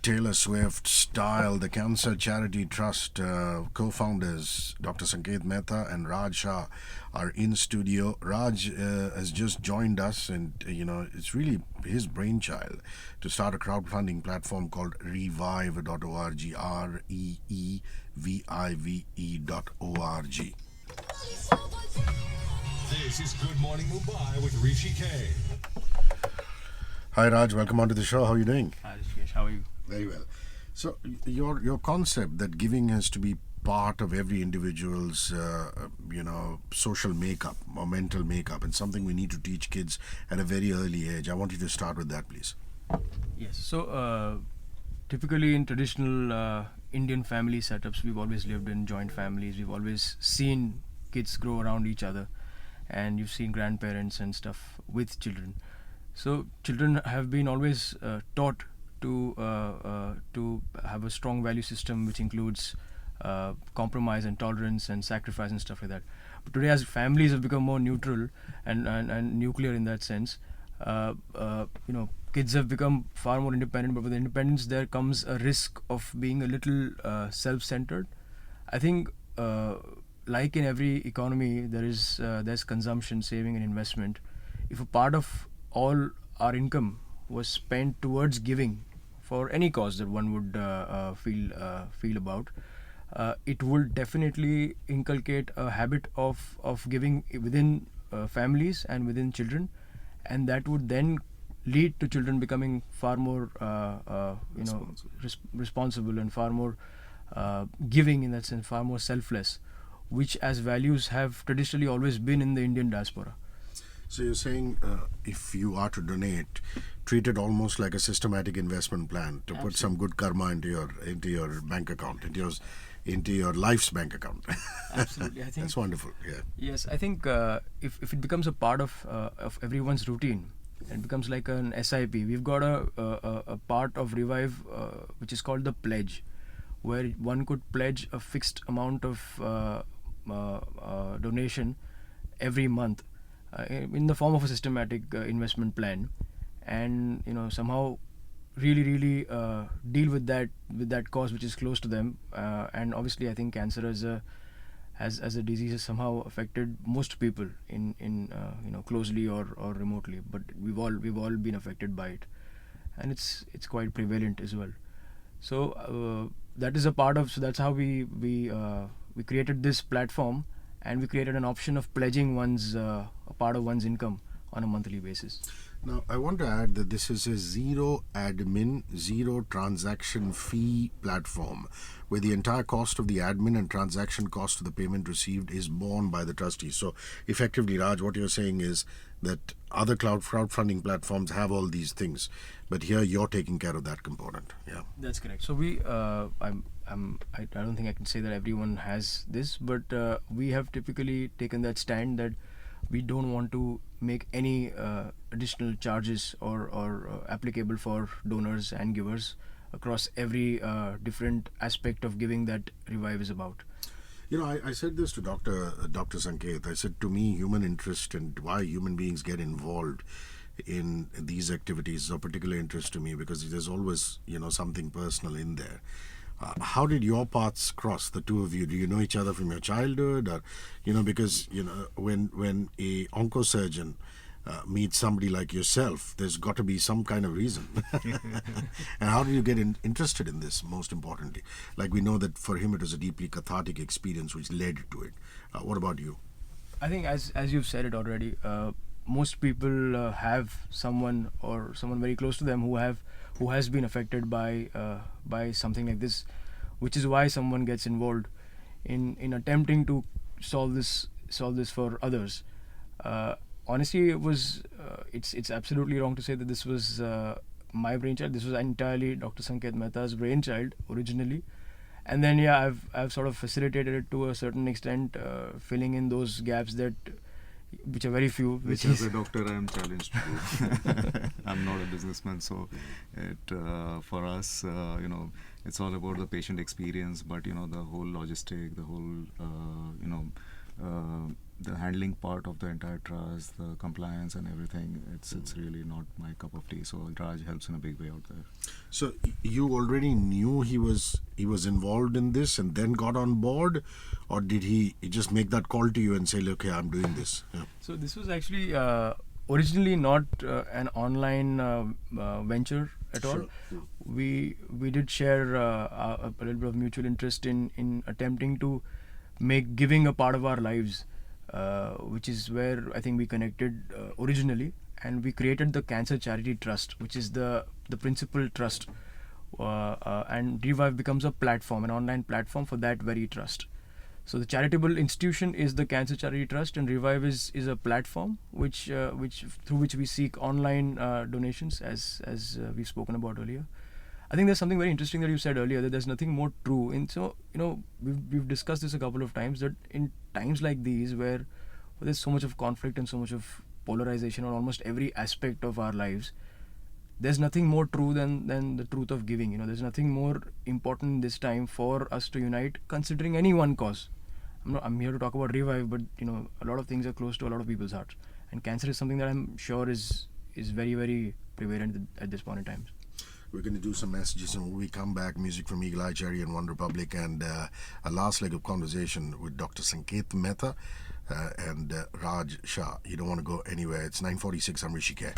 Taylor Swift style. The Cancer Charity Trust co-founders Dr. Sanket Mehta and Raj Shah are in studio. Raj has just joined us, and it's really his brainchild to start a crowdfunding platform called Reevive.org. REEVIVE.org. This is Good Morning Mumbai with Hrishi K. Hi Raj, welcome onto the show. How are you doing? Hi Hrishikesh, how are you? Very well. So your concept that giving has to be part of every individual's social makeup or mental makeup, and something we need to teach kids at a very early age. I want you to start with that, please. Yes, so typically in traditional Indian family setups, we've always lived in joint families. We've always seen kids grow around each other, and you've seen grandparents and stuff with children. So children have been always taught to have a strong value system, which includes compromise and tolerance and sacrifice and stuff like that. But today, as families have become more neutral and nuclear in that sense, kids have become far more independent. But with independence, there comes a risk of being a little self-centered. I think, like in every economy, there's consumption, saving, and investment. If a part of all our income was spent towards giving for any cause that one would feel about, it would definitely inculcate a habit of giving within families and within children, and that would then lead to children becoming far more responsible and far more giving, in that sense, far more selfless, which as values have traditionally always been in the Indian diaspora. So you're saying if you are to donate, treat it almost like a systematic investment plan to put some good karma into your bank account, into your life's bank account. Absolutely, I think that's wonderful. Yeah. Yes, I think if it becomes a part of everyone's routine, it becomes like an SIP. We've got a part of Revive which is called the pledge, where one could pledge a fixed amount of donation every month in the form of a systematic investment plan, and somehow really deal with that cause which is close to them. And obviously, I think cancer as a disease has somehow affected most people in closely or remotely, but we've all been affected by it, and it's quite prevalent as well. So that is a part of. So that's how we created this platform, and we created an option of pledging a part of one's income on a monthly basis. Now, I want to add that this is a zero admin, zero transaction fee platform, where the entire cost of the admin and transaction cost of the payment received is borne by the trustees. So, effectively, Raj, what you're saying is that other crowdfunding platforms have all these things, but here you're taking care of that component. Yeah, that's correct. So we, I don't think I can say that everyone has this, but we have typically taken that stand that we don't want to make any additional charges or applicable for donors and givers across every different aspect of giving that Revive is about. I said this to Dr. Sanket. I said, to me, human interest and why human beings get involved in these activities is of particular interest to me, because there's always, something personal in there. How did your paths cross, the two of you? Do you know each other from your childhood, or because when a oncosurgeon meets somebody like yourself, there's got to be some kind of reason. And how did you get interested in this? Most importantly, like, we know that for him it was a deeply cathartic experience which led to it. What about you? I think as you've said it already, most people have someone very close to them who has been affected by something like this, which is why someone gets involved in attempting to solve this for others. Honestly, it's absolutely wrong to say that this was my brainchild. This was entirely Dr. Sanket Mehta's brainchild originally, and then I've sort of facilitated it to a certain extent, filling in those gaps which are very few. Which as a doctor I am challenged to do. I'm not a businessman, so for us, it's all about the patient experience, but the whole logistic, the whole the handling part of the entire trust, the compliance and everything, it's really not my cup of tea. So Raj helps in a big way out there. So you already knew he was involved in this and then got on board, or did he just make that call to you and say, "Look, I'm doing this"? Yeah. So this was actually originally not an online venture at all. Sure. We did share a little bit of mutual interest in attempting to make giving a part of our lives, which is where I think we connected originally, and we created the Cancer Charity Trust, which is the principal trust, and Reevive becomes a platform, an online platform for that very trust. So the charitable institution is the Cancer Charity Trust, and Reevive is a platform which through which we seek online donations, as we've spoken about earlier. I think there's something very interesting that you said earlier, that there's nothing more true. And so, we've discussed this a couple of times, that in times like these where there's so much of conflict and so much of polarization on almost every aspect of our lives, there's nothing more true than the truth of giving. There's nothing more important this time for us to unite, considering any one cause. I'm here to talk about Revive, but a lot of things are close to a lot of people's hearts, and cancer is something that I'm sure is very, very prevalent at this point in time. We're going to do some messages, and when we come back, music from Eagle Eye Cherry and One Republic, and a last leg of conversation with Dr. Sanket Mehta and Raj Shah. You don't want to go anywhere. It's 9:46. I'm Hrishi K.